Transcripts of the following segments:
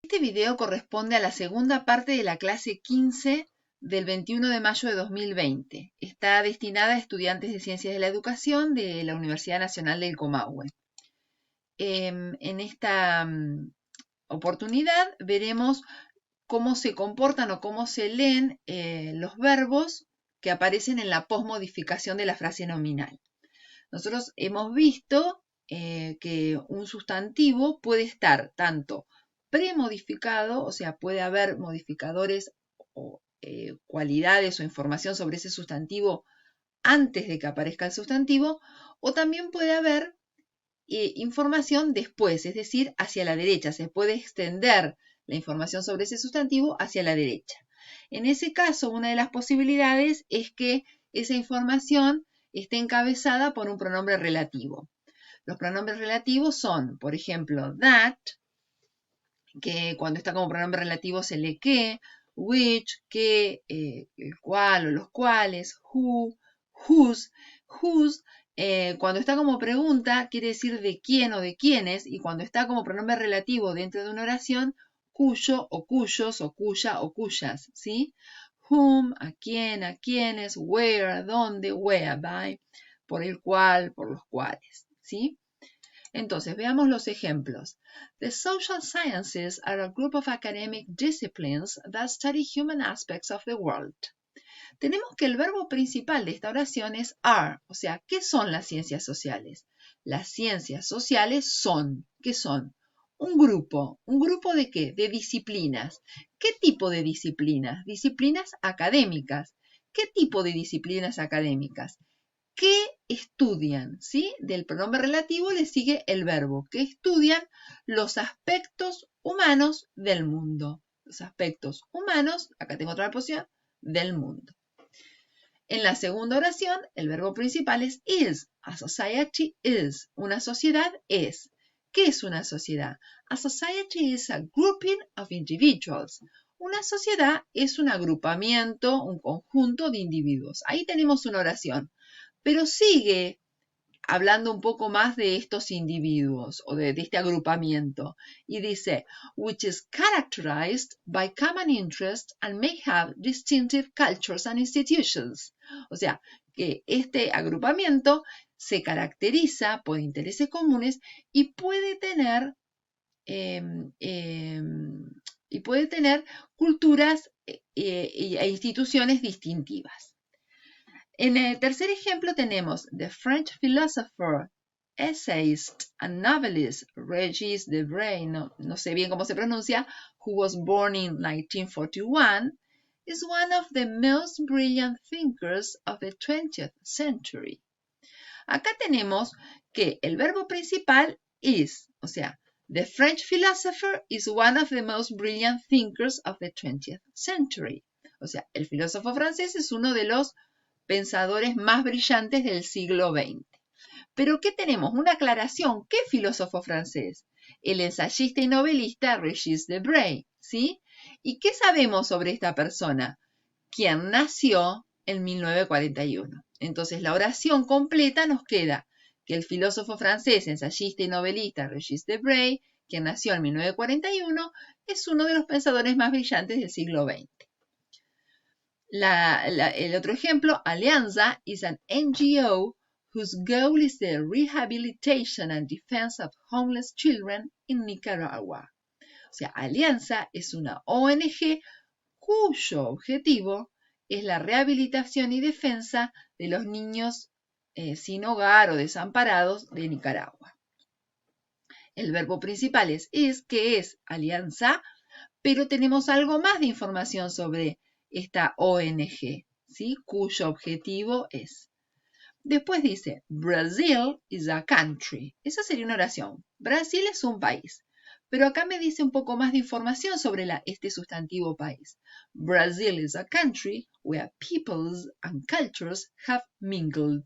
Este video corresponde a la segunda parte de la clase 15 del 21 de mayo de 2020. Está destinada a estudiantes de Ciencias de la Educación de la Universidad Nacional del Comahue. En esta oportunidad veremos cómo se comportan o cómo se leen los verbos que aparecen en la posmodificación de la frase nominal. Nosotros hemos visto que un sustantivo puede estar tanto premodificado, o sea, puede haber modificadores o cualidades o información sobre ese sustantivo antes de que aparezca el sustantivo, o también puede haber información después, es decir, hacia la derecha. Se puede extender la información sobre ese sustantivo hacia la derecha. En ese caso, una de las posibilidades es que esa información esté encabezada por un pronombre relativo. Los pronombres relativos son, por ejemplo, that, que cuando está como pronombre relativo se lee que, which, que, el cual o los cuales, who, whose. Cuando está como pregunta quiere decir de quién o de quiénes, y cuando está como pronombre relativo dentro de una oración, cuyo o cuyos o cuya o cuyas, ¿sí? Whom, a quién, a quiénes, where, dónde, whereby, por el cual, por los cuales, ¿sí? Entonces, veamos los ejemplos. The social sciences are a group of academic disciplines that study human aspects of the world. Tenemos que el verbo principal de esta oración es are, o sea, ¿qué son las ciencias sociales? Las ciencias sociales son, ¿qué son? Un grupo ¿de qué? De disciplinas. ¿Qué tipo de disciplinas? Disciplinas académicas. ¿Qué tipo de disciplinas académicas? ¿Qué estudian? ¿Sí? Del pronombre relativo le sigue el verbo, que estudian los aspectos humanos del mundo. Los aspectos humanos, acá tengo otra posición, del mundo. En la segunda oración, el verbo principal es is. A society is. Una sociedad es. ¿Qué es una sociedad? A society is a grouping of individuals. Una sociedad es un agrupamiento, un conjunto de individuos. Ahí tenemos una oración. Pero sigue hablando un poco más de estos individuos o de este agrupamiento y dice, which is characterized by common interests and may have distinctive cultures and institutions. O sea, que este agrupamiento se caracteriza por intereses comunes y puede tener culturas e instituciones distintivas. En el tercer ejemplo tenemos the French philosopher, essayist and novelist Regis Debray, no sé bien cómo se pronuncia, who was born in 1941, is one of the most brilliant thinkers of the 20th century. Acá tenemos que el verbo principal is, o sea, the French philosopher is one of the most brilliant thinkers of the 20th century. O sea, el filósofo francés es uno de los pensadores más brillantes del siglo XX. Pero ¿qué tenemos? Una aclaración. ¿Qué filósofo francés? El ensayista y novelista Regis Debray, ¿sí? ¿Y qué sabemos sobre esta persona? Quien nació en 1941. Entonces, la oración completa nos queda que el filósofo francés, ensayista y novelista Regis Debray, quien nació en 1941, es uno de los pensadores más brillantes del siglo XX. El otro ejemplo, Alianza is an NGO whose goal is the rehabilitation and defense of homeless children in Nicaragua. O sea, Alianza es una ONG cuyo objetivo es la rehabilitación y defensa de los niños sin hogar o desamparados de Nicaragua. El verbo principal es is, que es alianza, pero tenemos algo más de información sobre esta ONG, ¿sí? Cuyo objetivo es. Después dice, Brazil is a country. Esa sería una oración. Brasil es un país. Pero acá me dice un poco más de información sobre este sustantivo país. Brazil is a country where peoples and cultures have mingled.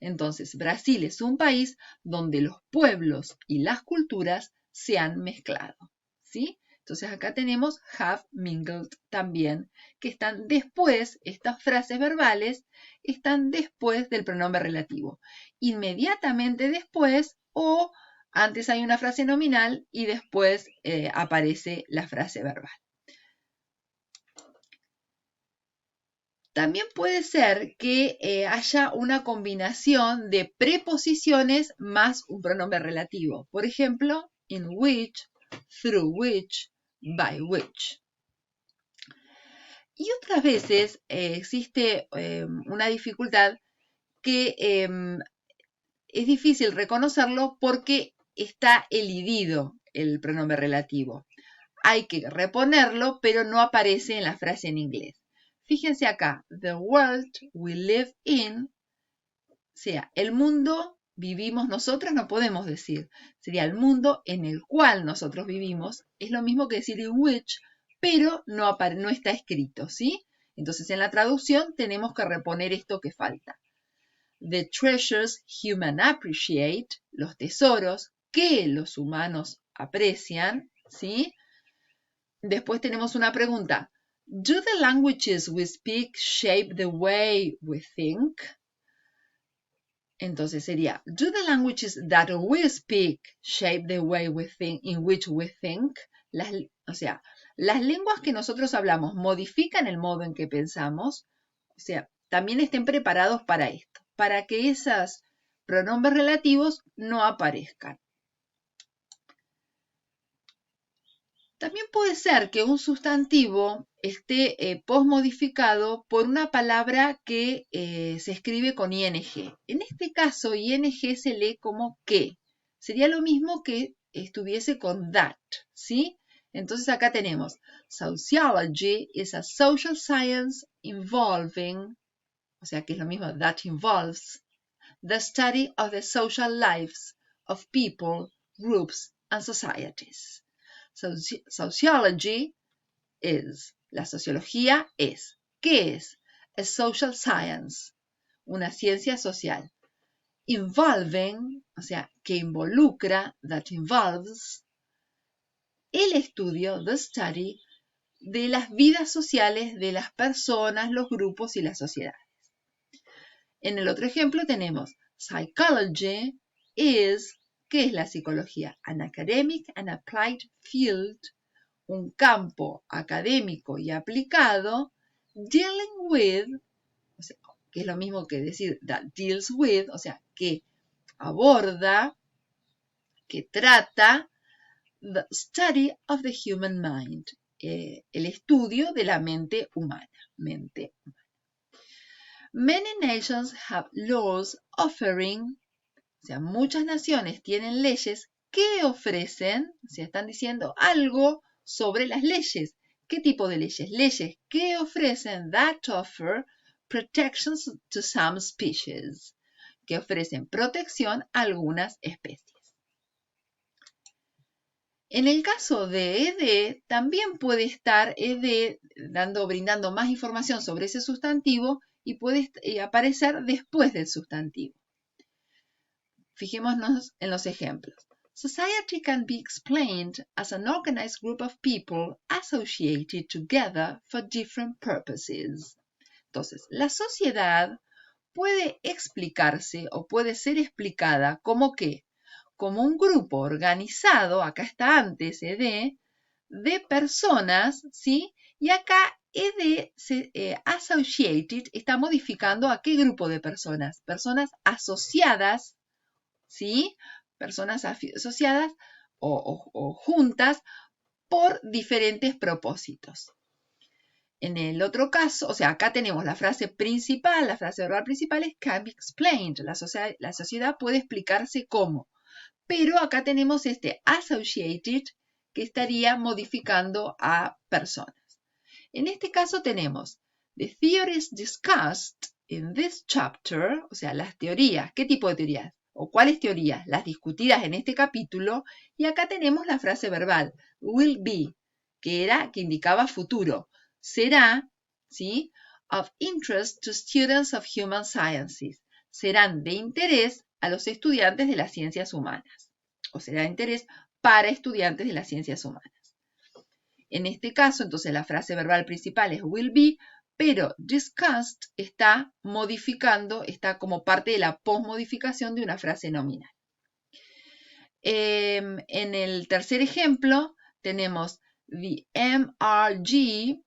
Entonces, Brasil es un país donde los pueblos y las culturas se han mezclado, ¿sí? Entonces acá tenemos have mingled también, que están después, estas frases verbales están después del pronombre relativo. Inmediatamente después o Antes hay una frase nominal y después aparece la frase verbal. También puede ser que haya una combinación de preposiciones más un pronombre relativo. Por ejemplo, in which, through which, by which. Y otras veces existe una dificultad que es difícil reconocerlo porque está elidido el pronombre relativo. Hay que reponerlo, pero no aparece en la frase en inglés. Fíjense acá, the world we live in, o sea, el mundo vivimos nosotros, no podemos decir. Sería el mundo en el cual nosotros vivimos. Es lo mismo que decir in which, pero no está escrito, ¿sí? Entonces, en la traducción tenemos que reponer esto que falta. The treasures humans appreciate, los tesoros que los humanos aprecian, ¿sí? Después tenemos una pregunta. Do the languages we speak shape the way we think? Entonces sería, do the languages that we speak shape the way we think, in which we think? O sea, las lenguas que nosotros hablamos modifican el modo en que pensamos. O sea, también estén preparados para esto, para que esos pronombres relativos no aparezcan. También puede ser que un sustantivo esté posmodificado por una palabra que se escribe con ing. En este caso, ing se lee como que. Sería lo mismo que estuviese con that, ¿sí? Entonces acá tenemos, sociology is a social science involving, o sea que es lo mismo, that involves, the study of the social lives of people, groups, and societies. Sociology is, la sociología es, ¿qué es? A social science, una ciencia social. Involving, o sea, que involucra, that involves, el estudio, the study, de las vidas sociales de las personas, los grupos y las sociedades. En el otro ejemplo tenemos, psychology is, ¿qué es la psicología? An academic and applied field, un campo académico y aplicado, dealing with, o sea, que es lo mismo que decir that deals with, o sea, que aborda, que trata, the study of the human mind, el estudio de la mente humana. Many nations have laws offering, o sea, muchas naciones tienen leyes que ofrecen, o sea, están diciendo algo sobre las leyes. ¿Qué tipo de leyes? Leyes que ofrecen, that offer protections to some species, que ofrecen protección a algunas especies. En el caso de ed, también puede estar ed brindando más información sobre ese sustantivo y puede aparecer después del sustantivo. Fijémonos en los ejemplos. Society can be explained as an organized group of people associated together for different purposes. Entonces, la sociedad puede explicarse o puede ser explicada como ¿qué? Como un grupo organizado, acá está antes ed, de personas, ¿sí? Y acá ed associated está modificando a qué grupo de personas. Personas asociadas, ¿sí? Personas asociadas o juntas por diferentes propósitos. En el otro caso, o sea, acá tenemos la frase principal, la frase verbal principal es can be explained. La sociedad puede explicarse cómo. Pero acá tenemos este associated que estaría modificando a personas. En este caso tenemos the theories discussed in this chapter, o sea, las teorías. ¿Qué tipo de teorías? ¿O cuáles teorías? Las discutidas en este capítulo. Y acá tenemos la frase verbal, will be, que indicaba futuro. Será, ¿sí? Of interest to students of human sciences. Serán de interés a los estudiantes de las ciencias humanas. O será de interés para estudiantes de las ciencias humanas. En este caso, entonces, la frase verbal principal es will be, pero discussed está modificando, está como parte de la posmodificación de una frase nominal. En el tercer ejemplo tenemos the MRG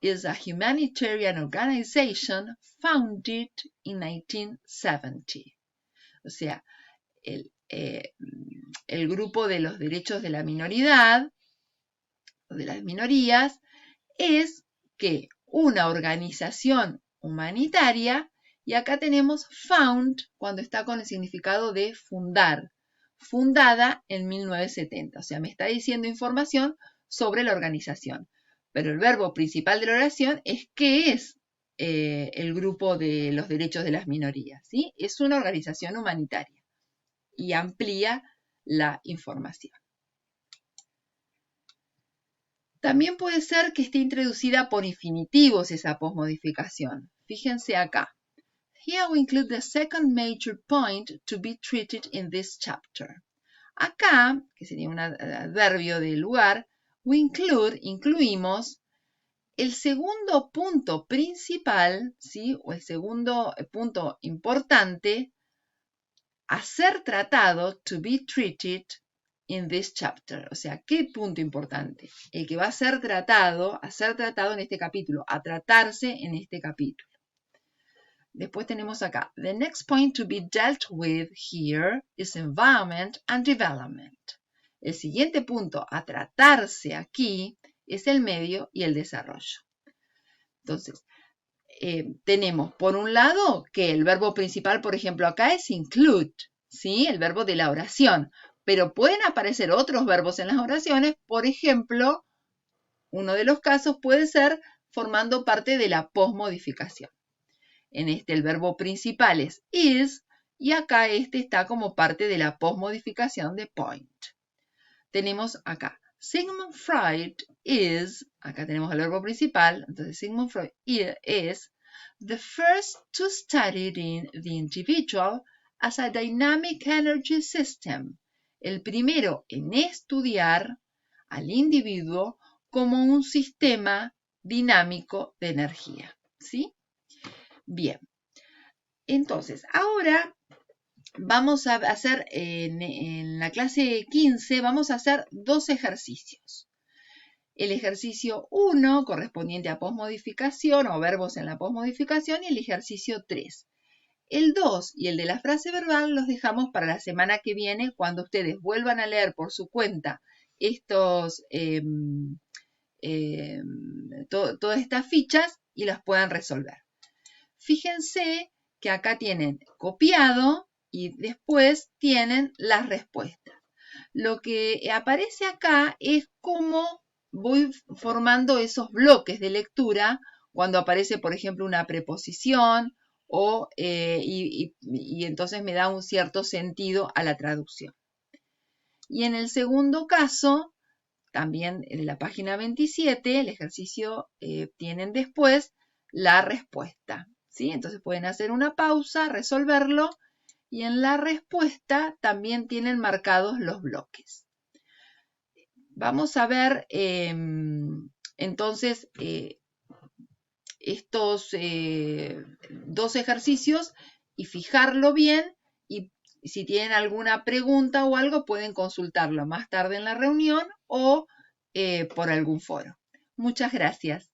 is a humanitarian organization founded in 1970. O sea, el grupo de los derechos de la minoridad o de las minorías es que una organización humanitaria, y acá tenemos found cuando está con el significado de fundar, fundada en 1970. O sea, me está diciendo información sobre la organización. Pero el verbo principal de la oración es ¿qué es el grupo de los derechos de las minorías? ¿Sí? Es una organización humanitaria y amplía la información. También puede ser que esté introducida por infinitivos esa posmodificación. Fíjense acá. Here we include the second major point to be treated in this chapter. Acá, que sería un adverbio de lugar, we include, incluimos, el segundo punto principal, ¿sí? O el segundo punto importante a ser tratado, to be treated, in this chapter. O sea, ¿qué punto importante? El que va a ser tratado, en este capítulo, a tratarse en este capítulo. Después tenemos acá, the next point to be dealt with here is environment and development. El siguiente punto a tratarse aquí es el medio y el desarrollo. Entonces, tenemos por un lado que el verbo principal, por ejemplo, acá es include, ¿sí? El verbo de la oración. Pero pueden aparecer otros verbos en las oraciones, por ejemplo, uno de los casos puede ser formando parte de la posmodificación. En este el verbo principal es is y acá este está como parte de la posmodificación de point. Tenemos acá, Sigmund Freud is, acá tenemos el verbo principal, entonces Sigmund Freud is the first to study the individual as a dynamic energy system. El primero en estudiar al individuo como un sistema dinámico de energía, ¿sí? Bien, entonces ahora vamos a hacer en la clase 15, vamos a hacer dos ejercicios. El ejercicio 1 correspondiente a posmodificación o verbos en la posmodificación y el ejercicio 3. El 2 y el de la frase verbal los dejamos para la semana que viene cuando ustedes vuelvan a leer por su cuenta todas estas fichas y las puedan resolver. Fíjense que acá tienen copiado y después tienen las respuestas. Lo que aparece acá es cómo voy formando esos bloques de lectura cuando aparece, por ejemplo, una preposición y entonces me da un cierto sentido a la traducción. Y en el segundo caso, también en la página 27, el ejercicio tienen después la respuesta, ¿sí? Entonces pueden hacer una pausa, resolverlo y en la respuesta también tienen marcados los bloques. Vamos a ver entonces estos dos ejercicios y fijarlo bien y si tienen alguna pregunta o algo pueden consultarlo más tarde en la reunión o por algún foro. Muchas gracias.